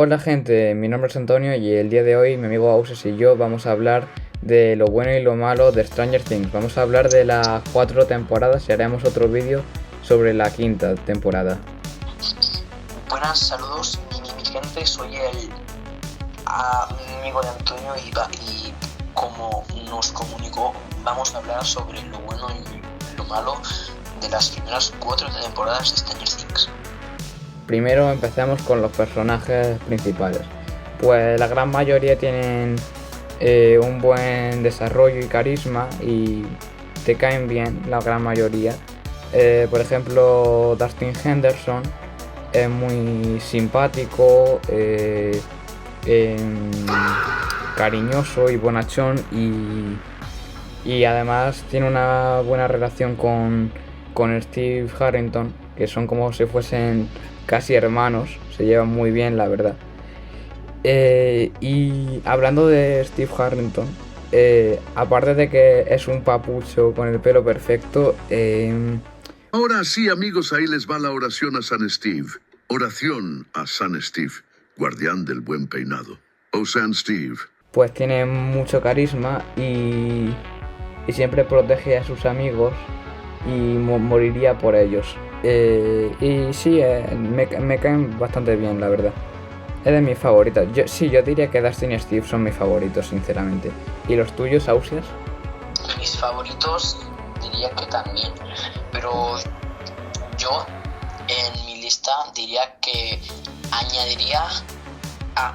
Hola gente, mi nombre es Antonio y el día de hoy mi amigo Auses y yo vamos a hablar de lo bueno y lo malo de Stranger Things. Vamos a hablar de las 4 temporadas y haremos otro vídeo sobre la quinta temporada. Buenas, saludos, mi gente, soy el amigo de Antonio y como nos comunicó, vamos a hablar sobre lo bueno y lo malo de las primeras 4 temporadas de Stranger Things. Primero empecemos con los personajes principales. Pues la gran mayoría tienen un buen desarrollo y carisma y te caen bien la gran mayoría. Por ejemplo, Dustin Henderson es muy simpático, cariñoso y bonachón y además tiene una buena relación con Steve Harrington, que son como si fuesen casi hermanos, se llevan muy bien, la verdad. Y hablando de Steve Harrington, aparte de que es un papucho con el pelo perfecto, Ahora sí, amigos, ahí les va la oración a San Steve. Oración a San Steve, guardián del buen peinado. Oh, San Steve. pues tiene mucho carisma y siempre protege a sus amigos y moriría por ellos. Y sí, me caen bastante bien, la verdad. Es de mis favoritos. Yo diría que Dustin y Steve son mis favoritos, sinceramente. ¿Y los tuyos, Ausias? Mis favoritos diría que también, pero yo en mi lista diría que añadiría a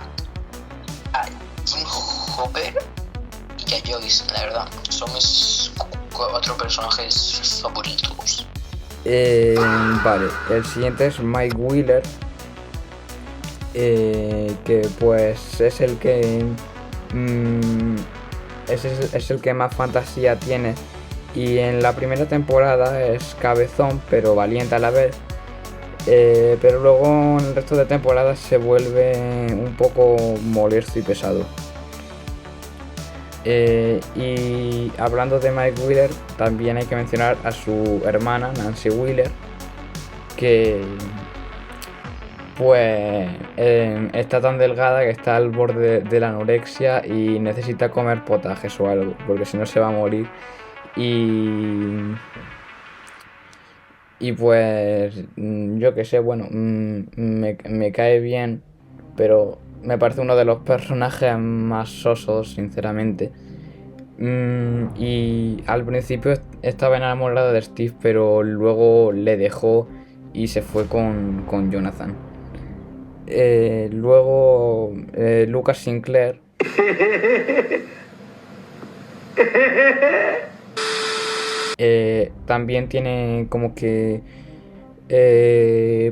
Jim Hopper y a Joyce, la verdad. Son mis 4 personajes favoritos. Vale, el siguiente es Mike Wheeler, que pues es el que es el que más fantasía tiene, y en la primera temporada es cabezón pero valiente a la vez, pero luego en el resto de temporadas se vuelve un poco molesto y pesado. Y hablando de Mike Wheeler, también hay que mencionar a su hermana Nancy Wheeler, que pues está tan delgada que está al borde de la anorexia y necesita comer potajes o algo, porque si no se va a morir. Y pues yo que sé, bueno, me cae bien, pero me parece uno de los personajes más sosos, sinceramente. Y al principio estaba enamorado de Steve, pero luego le dejó y se fue con Jonathan. Luego Lucas Sinclair también tiene como que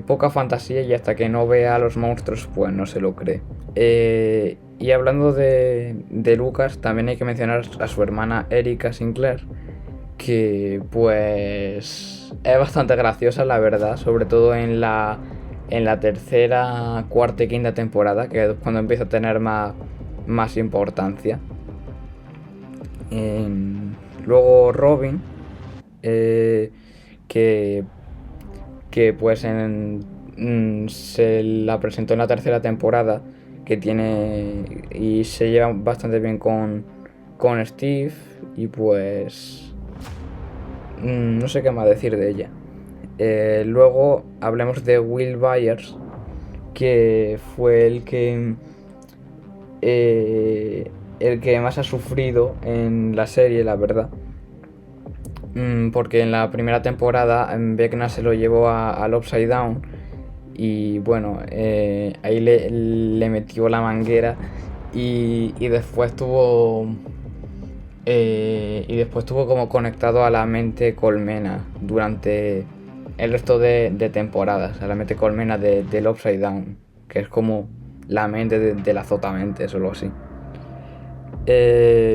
poca fantasía, y hasta que no vea a los monstruos pues no se lo cree. Y hablando de Lucas, también hay que mencionar a su hermana Erika Sinclair, que pues es bastante graciosa, la verdad, sobre todo en la tercera, cuarta y quinta temporada, que es cuando empieza a tener más importancia. Luego Robin, que pues se la presentó en la tercera temporada, que tiene y se lleva bastante bien con Steve, y pues no sé qué más decir de ella. Luego hablemos de Will Byers, que fue el que más ha sufrido en la serie, la verdad. Porque en la primera temporada Vecna se lo llevó al Upside Down y bueno, ahí le metió la manguera y después tuvo como conectado a la mente colmena durante el resto de temporadas, a la mente colmena del Upside Down, que es como la mente de la Zotamente, o algo así.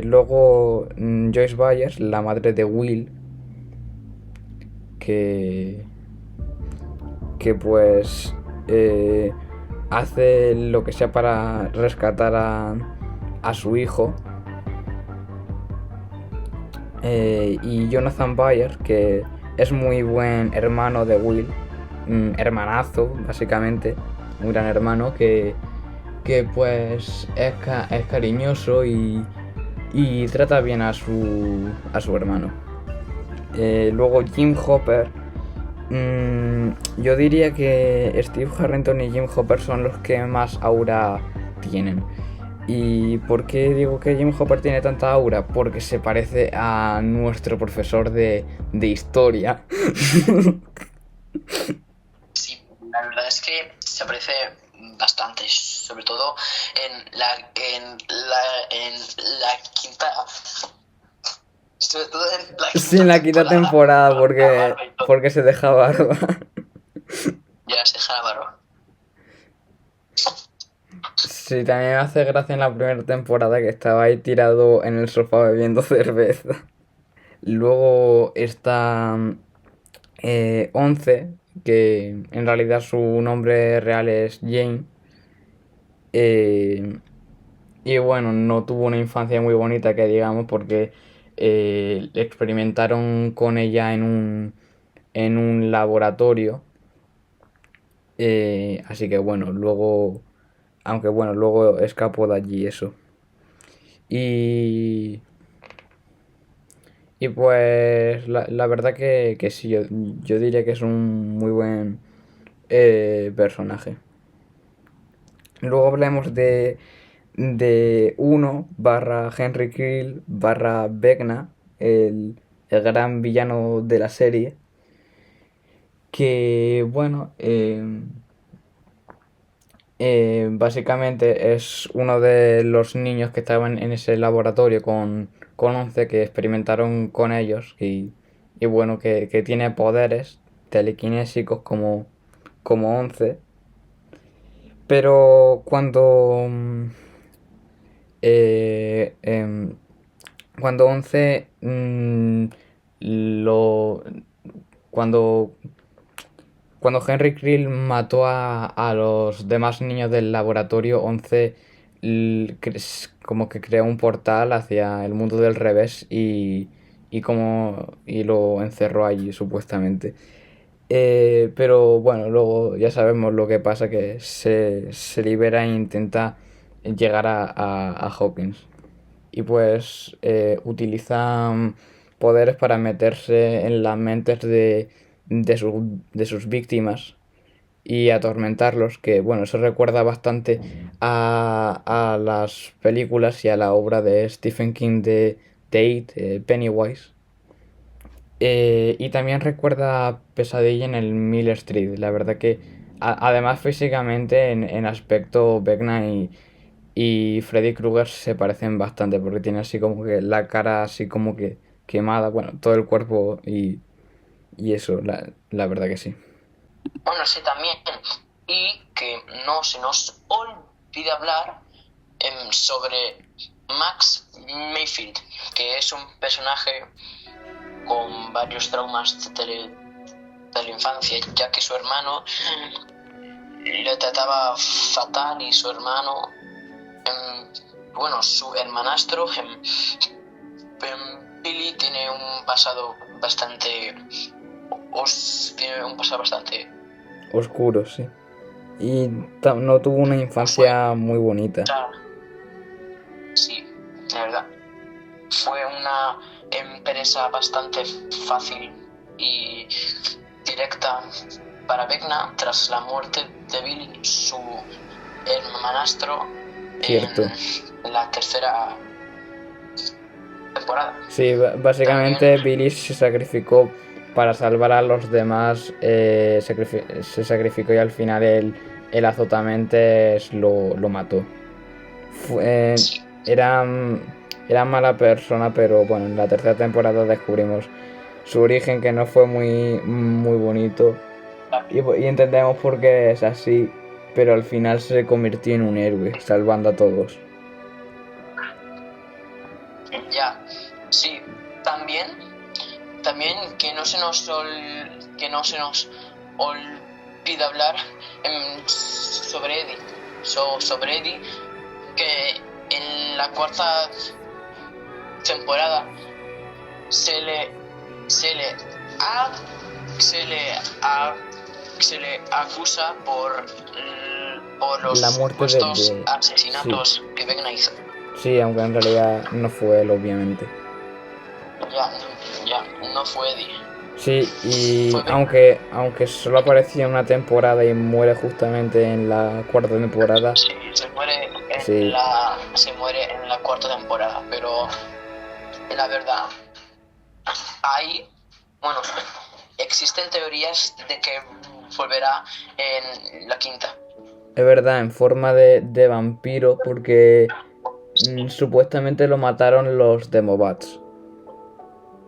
Luego Joyce Byers, la madre de Will, que pues hace lo que sea para rescatar a su hijo. Y Jonathan Byers, que es muy buen hermano de Will, hermanazo básicamente, un gran hermano, que que pues es cariñoso y trata bien a su hermano. Luego Jim Hopper. Yo diría que Steve Harrington y Jim Hopper son los que más aura tienen. ¿Y por qué digo que Jim Hopper tiene tanta aura? Porque se parece a nuestro profesor de historia. Sí, la verdad es que se parece bastante, sobre todo en la quinta. Sobre todo en la quinta Sí, en la quinta temporada, porque se deja barba. Ya se deja la barba. Sí, también me hace gracia en la primera temporada que estaba ahí tirado en el sofá bebiendo cerveza. Luego está 11, que en realidad su nombre real es Jane. Y bueno, no tuvo una infancia muy bonita, que digamos, porque experimentaron con ella en un laboratorio. Así que bueno, luego escapó de allí eso. Y pues la verdad que sí, yo diría que es un muy buen personaje. Luego hablemos de uno barra Henry Krill barra Vecna, el gran villano de la serie. Que bueno, básicamente es uno de los niños que estaban en ese laboratorio con 11, que experimentaron con ellos. Y bueno, que tiene poderes telequinésicos como 11. Pero eh, em, cuando 11 lo cuando Henry Krill mató a los demás niños del laboratorio, 11 como que creó un portal hacia el mundo del revés y lo encerró allí supuestamente. Pero bueno, luego ya sabemos lo que pasa, que se libera e intenta llegar a Hawkins. Y pues utilizan poderes para meterse en las mentes de sus víctimas y atormentarlos, que bueno, eso recuerda bastante a las películas y a la obra de Stephen King de It, Pennywise. Y también recuerda Pesadilla en el Mill Street. La verdad que además físicamente en aspecto Vecna y Freddy Krueger se parecen bastante, porque tiene así como que la cara así como que quemada, bueno, todo el cuerpo y eso, la verdad que sí. Bueno, sí, también. Y que no se nos olvide hablar sobre Max Mayfield, que es un personaje con varios traumas de la infancia, ya que su hermano le trataba fatal y su hermano, su hermanastro, Billy, tiene un pasado bastante oscuro, sí. Y no tuvo una infancia muy bonita. Sí, la verdad. Fue una empresa bastante fácil y directa para Vecna tras la muerte de Billy, su hermanastro. Cierto. En la tercera temporada. Sí, básicamente también Billy se sacrificó para salvar a los demás, se sacrificó y al final el azotamentes lo mató. Era mala persona, pero bueno, en la tercera temporada descubrimos su origen, que no fue muy bonito, y entendemos por qué es así, pero al final se convirtió en un héroe, salvando a todos. Ya, sí, también que no se nos olvide hablar sobre Eddie. Sobre Eddie, que en la cuarta temporada se le acusa por los la muerte supuestos de asesinatos que Vecna hizo. Sí, aunque en realidad no fue él, obviamente. Ya, no fue Eddie. Sí, y Fue Vecna. aunque solo aparecía en una temporada y muere justamente en la cuarta temporada, Sí, sí, se muere en la cuarta temporada, pero la verdad, bueno, existen teorías de que volverá en la quinta. es verdad, en forma de vampiro, porque supuestamente lo mataron los Demobats.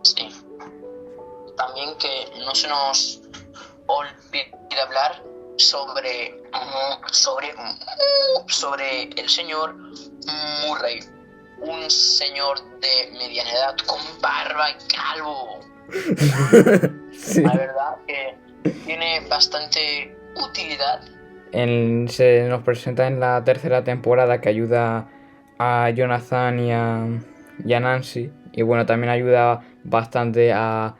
Sí. También que no se nos olvide hablar sobre el señor Murray, un señor de mediana edad con barba y calvo. Sí. La verdad que tiene bastante utilidad. Se nos presenta en la tercera temporada que ayuda a Jonathan y a Nancy. Y bueno, también ayuda bastante a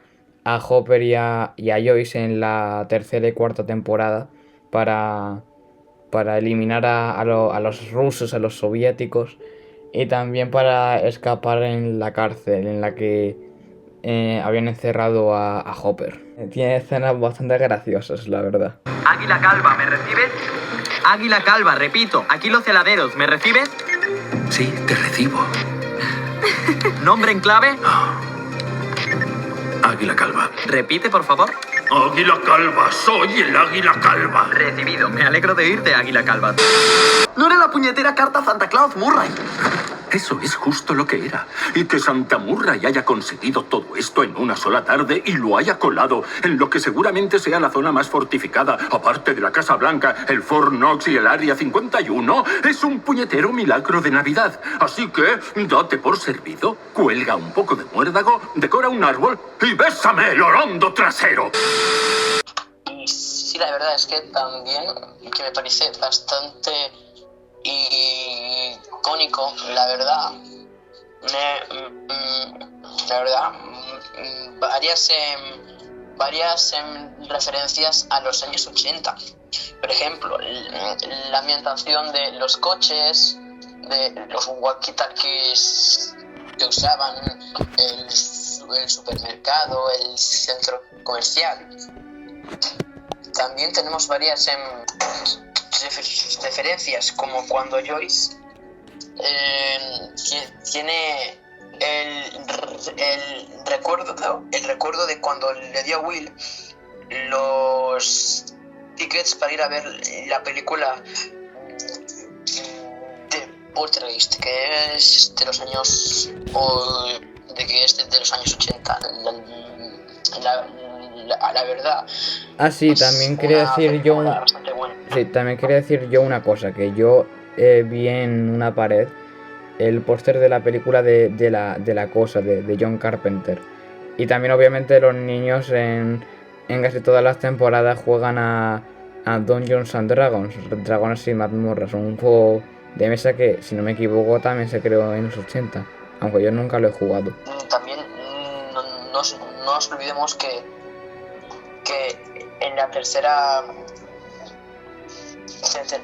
Hopper y a Joyce en la tercera y cuarta temporada para eliminar a los rusos, a los soviéticos, y también para escapar en la cárcel en la que habían encerrado a Hopper. Tiene escenas bastante graciosas, la verdad. Águila Calva, ¿me recibes? Águila Calva, repito, aquí Los Heladeros, ¿me recibes? Sí, te recibo. ¿Nombre en clave? Águila Calva. Repite, por favor. Águila Calva, soy el Águila Calva. Recibido, me alegro de irte, Águila Calva. No era la puñetera carta Santa Claus, Murray. Eso es justo lo que era. Y que Santa Murray haya conseguido todo esto en una sola tarde y lo haya colado en lo que seguramente sea la zona más fortificada, aparte de la Casa Blanca, el Fort Knox y el Área 51, es un puñetero milagro de Navidad. Así que, date por servido, cuelga un poco de muérdago, decora un árbol y bésame el orondo trasero. Y sí, la verdad es que también, que me parece bastante icónico, la verdad, varias referencias a los años 80. Por ejemplo, la ambientación de los coches, de los walkie-talkies que usaban, el supermercado, el centro comercial. También tenemos varias referencias, como cuando Joyce tiene el recuerdo de cuando le dio a Will los tickets para ir a ver la película de Poltergeist, que es de los años de los años 80. La verdad. Sí, también quería decir yo también quería decir yo una cosa, que yo vi en una pared el póster de la película de la cosa de John Carpenter, y también obviamente los niños en casi todas las temporadas juegan a Dungeons and Dragons, Dragones y Mazmorras, un juego de mesa que, si no me equivoco, también se creó en los 80, aunque yo nunca lo he jugado. También no nos olvidemos que en la tercera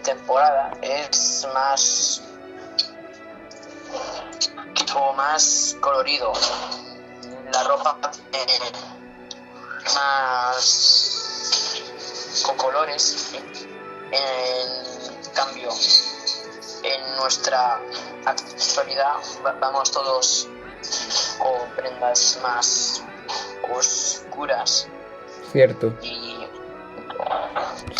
temporada es más colorido, la ropa más con colores. En cambio, en nuestra actualidad vamos todos con prendas más oscuras. Cierto.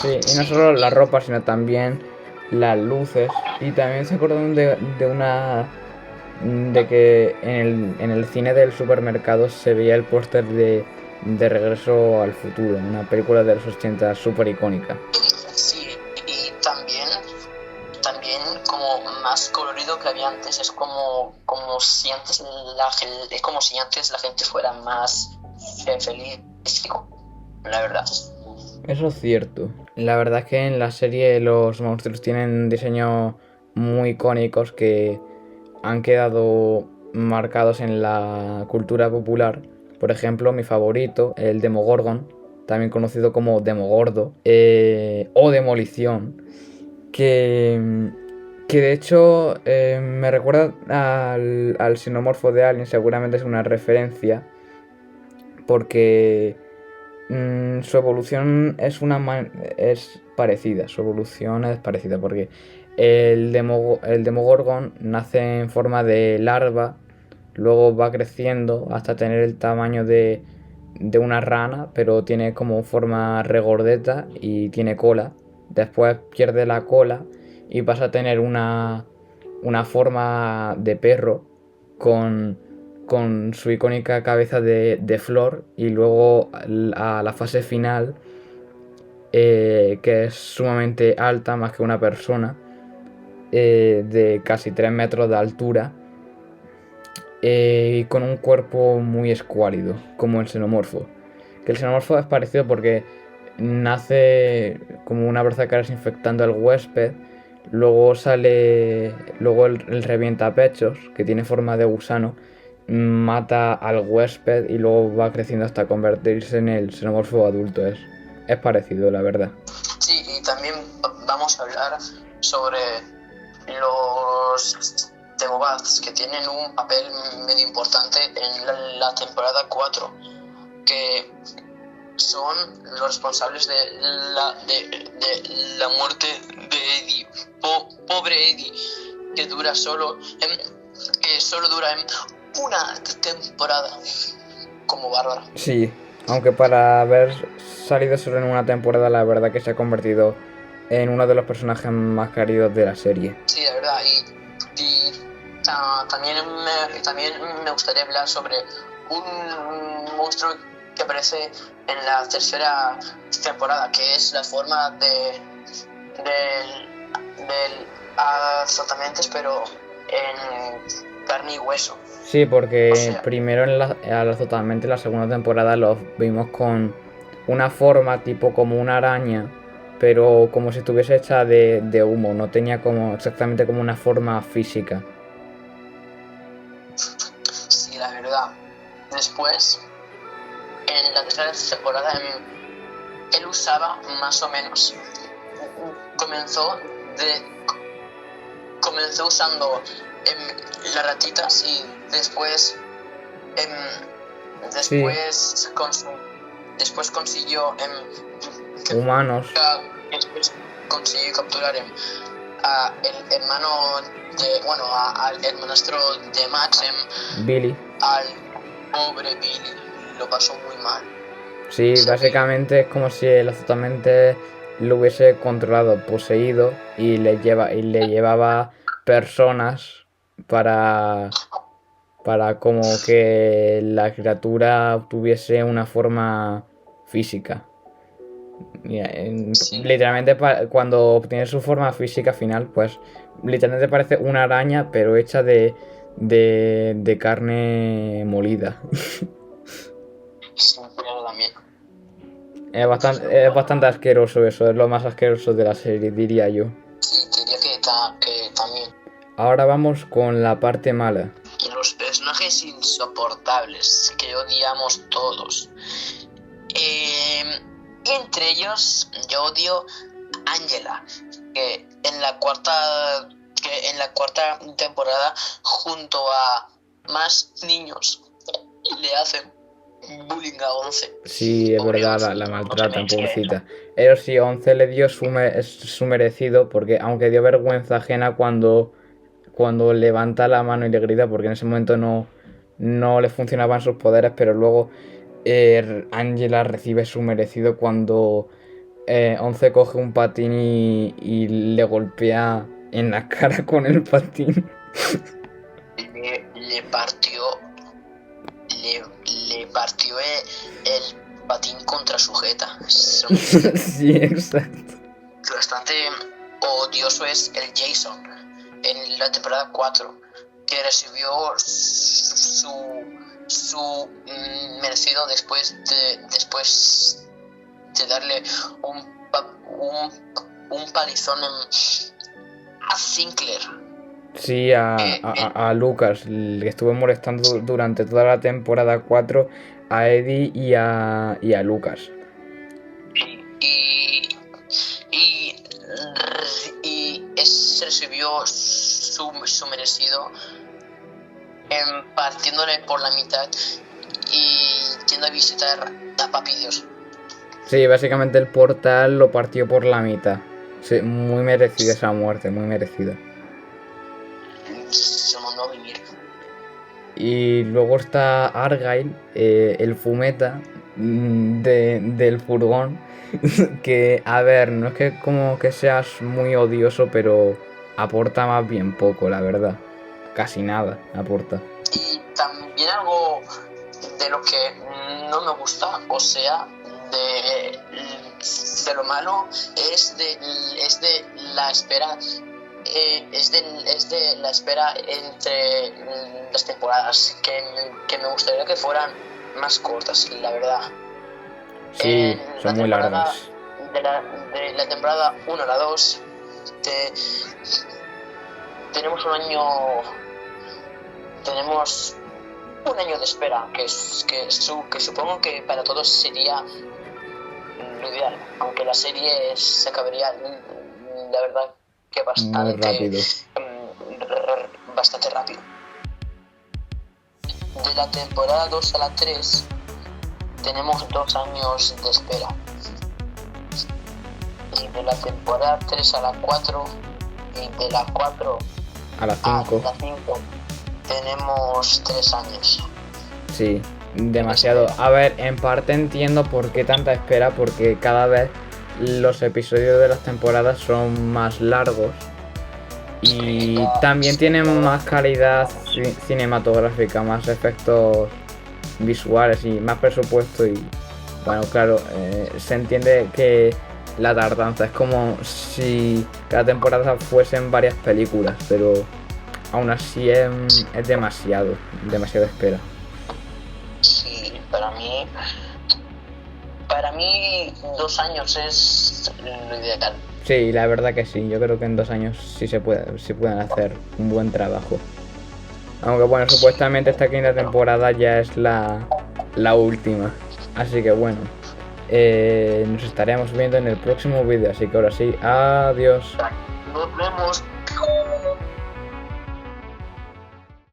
Sí, y no solo la ropa, sino también las luces. Y también se acordaron de que en el cine del supermercado se veía el póster de Regreso al Futuro, una película de los 80 súper icónica. Sí, y también como más colorido que había antes. Es como si antes la gente fuera más feliz, la verdad. Eso es cierto. La verdad es que en la serie los monstruos tienen diseños muy icónicos que han quedado marcados en la cultura popular. Por ejemplo, mi favorito, el Demogorgon, también conocido como Demogordo, o Demolición, que de hecho me recuerda al xenomorfo de Alien, seguramente es una referencia, porque su evolución es parecida, porque el Demogorgon nace en forma de larva, luego va creciendo hasta tener el tamaño de una rana, pero tiene como forma regordeta y tiene cola. Después pierde la cola y pasa a tener una forma de perro con su icónica cabeza de flor, y luego a la fase final, que es sumamente alta, más que una persona, de casi 3 metros de altura, y con un cuerpo muy escuálido, como el xenomorfo. Que el xenomorfo es parecido porque nace como una brazacaras infectando al huésped, luego el revientapechos, que tiene forma de gusano, mata al huésped y luego va creciendo hasta convertirse en el xenomorfo adulto. Es parecido, la verdad. Sí, y también vamos a hablar sobre los Demobads, que tienen un papel medio importante en la temporada 4, que son los responsables de la muerte de Eddie. Pobre Eddie, que solo dura una temporada como Bárbara. Sí, aunque para haber salido solo en una temporada, la verdad que se ha convertido en uno de los personajes más queridos de la serie. Sí, la verdad, y también me gustaría hablar sobre un monstruo que aparece en la tercera temporada, que es la forma del azotamientos, pero en carne y hueso. Sí, porque primero al azotamiento, en la segunda temporada los vimos con una forma tipo como una araña, pero como si estuviese hecha de humo, no tenía exactamente como una forma física. Sí, la verdad. Después, en la tercera temporada, él usaba más o menos. Comenzó usando las ratitas, y después consiguió humanos. Después consiguió capturar el hermano al hermanastro de Max, Billy. al pobre Billy, lo pasó muy mal. Sí, básicamente es como si el azotamente lo hubiese controlado, poseído, y le llevaba personas para como que la criatura tuviese una forma física. Sí. Literalmente cuando obtiene su forma física final, pues literalmente parece una araña, pero hecha de carne molida. Sí, también. Es bastante asqueroso eso, es lo más asqueroso de la serie, diría yo. Sí, diría que también. Ahora vamos con la parte mala. Los personajes insoportables que odiamos todos. Entre ellos, yo odio a Angela, que en la cuarta temporada, junto a más niños, le hacen bullying a 11. Sí, es Pobre verdad, 11, la no maltratan, tenéis que- pobrecita. Pero sí, 11 le dio su merecido, porque aunque dio vergüenza ajena cuando levanta la mano y le grita, porque en ese momento no le funcionaban sus poderes, pero luego Angela recibe su merecido cuando 11 coge un patín y le golpea en la cara con el patín. Le partió el patín contra su jeta. Sí, exacto. Bastante odioso es el Jason en la temporada 4, que recibió su merecido después de darle un palizón a Sinclair. Sí, a Lucas, que estuvo molestando durante toda la temporada 4 a Eddie y a Lucas. Y recibió su merecido, partiéndole por la mitad y yendo a visitar a Papi Dios. Sí, básicamente el portal lo partió por la mitad. Sí, muy merecida esa muerte, muy merecida. Se mandó a vivir. Y luego está Argyle, el fumeta del furgón, que, a ver, no es que como que seas muy odioso, pero aporta más bien poco, la verdad. Casi nada aporta. Y también algo de lo que no me gusta, o sea, de lo malo, es de la espera. Es de la espera entre las temporadas, que me gustaría que fueran más cortas, la verdad. Sí, son muy largas. De la temporada 1 a la 2 tenemos un año de espera, que supongo que para todos sería lo ideal, aunque la serie se acabaría, la verdad, que bastante rápido. De la temporada 2 a la 3 tenemos 2 años de espera. Y de la temporada 3 a la 4 y de la 4 a la 5 tenemos 3 años. Sí, demasiado. A ver, en parte entiendo por qué tanta espera, porque cada vez los episodios de las temporadas son más largos y también tienen más calidad cinematográfica, más efectos visuales y más presupuesto. Y bueno, claro, se entiende que la tardanza es como si cada temporada fuesen varias películas, pero aún así es demasiada espera. Sí, para mí 2 años es lo ideal. Sí, la verdad que sí. Yo creo que en 2 años sí pueden hacer un buen trabajo. Aunque bueno, supuestamente esta quinta temporada ya es la última. Así que bueno, nos estaremos viendo en el próximo vídeo. Así que ahora sí, adiós. Nos vemos.